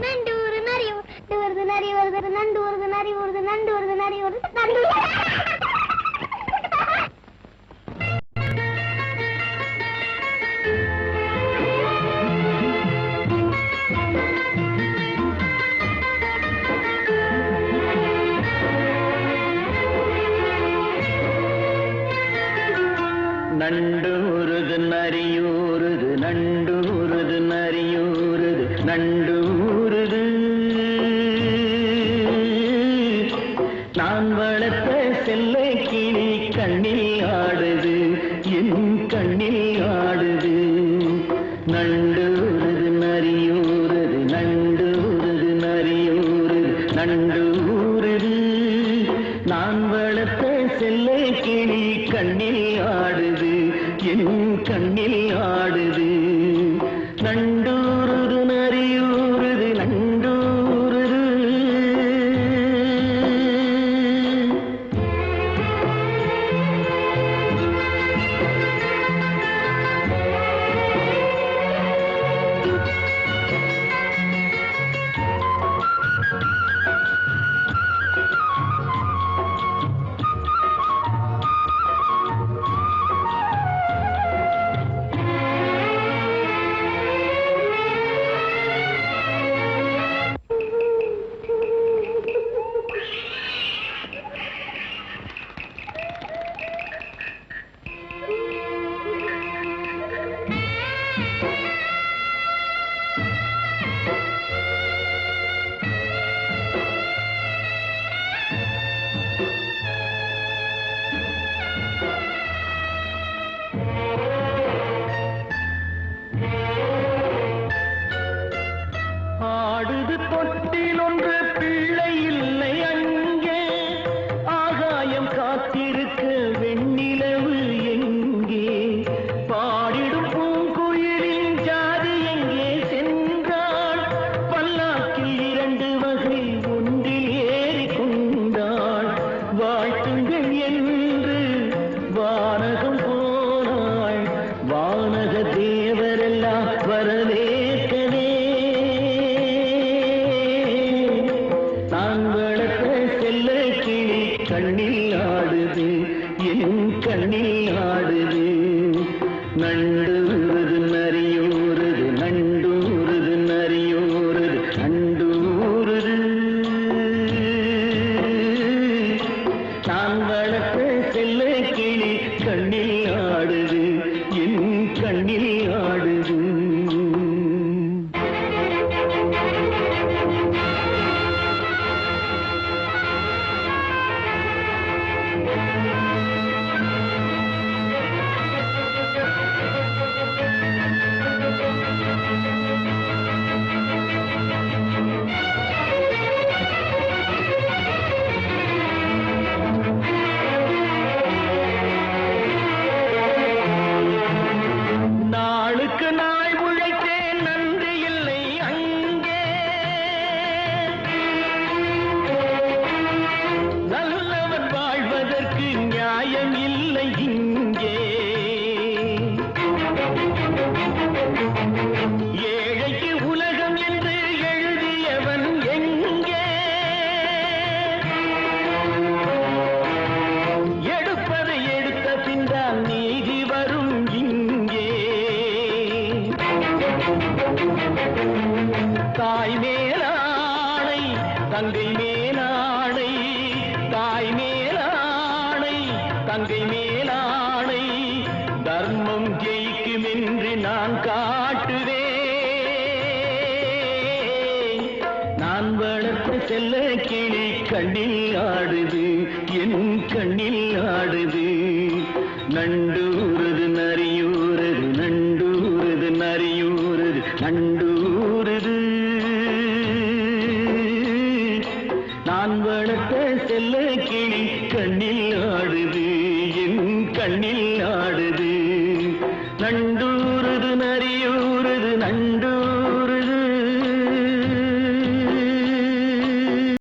நண்டு ஒரு நரி வருது, நரி வருது, நண்டு வருது, நரி வருது, நண்டு வருது, நரி வருது, நண்டு. நண்டூருது நரியூருது, நண்டூருது நரியூருது, நண்டூருது. நான் வளர்த்த செல்ல கிளி கண்ணில் ஆடுது, என் கண்ணில் ஆடுது. நண்டூருது நரியூருது, நண்டூருது நரியூருது, நண்டூருது. நான் வளர்த்த செல்ல கிளி கண்ணில் ஆடுது, என் கண்ணில் ஆடுது. நண்டூருது நரியூருது, நண்டூருது. ஆடுது தொட்டில் ஒன்று பிள்ளை இல்லை அங்கே, ஆகாயம் காத்திருக்க வெண்ணிலவு எங்கே, பாடிடும் பூங்குயிலின் ஜாதி எங்கே சென்றாள், பல்லாக்கில் 2 வகை ஒன்றில் ஏறி கொண்டாள், வாழ்த்துங்கள் என்று வானகம் போனாள், வானக தேவரெல்லாம் வரவேற்கவே. நான் வளர்த்த செல்ல கிளி கண்ணில் ஆடுது, என் கண்ணில் ஆடுது. நண்டூருது நரியூருது, நண்டூருது நரியூருது, நண்டூருது. நான் வளர்த்த செல்ல கிளி கண்ணில் ஆடுது, என் கண்ணில் ஆடுது. நாளுக்கு நாள் உழைத்தேன், நன்றி இல்லை அங்கே, நல்லவன் வாழ்வதற்கு நியாயம் இல்லை இங்கே. ஏழைக்கு உலகம் என்று எழுதியவன் எங்கே, எடுப்பதை எடுத்த பின்தான் நீதி வரும் இங்கே. தாய் மேலாணை, தங்கை மேலாணை, தாய் மேலாணை, தங்கை மேலாணை, தர்மம் ஜெயிக்கும் என்று நான் காட்டுவேன். நான் வளர்த்த செல்ல கிளி கண்ணில் ஆடுது, என் கண்ணில் ஆடுது. நண்டூருது நரியூருது, நண்டூருது நரியூருது, நண்டு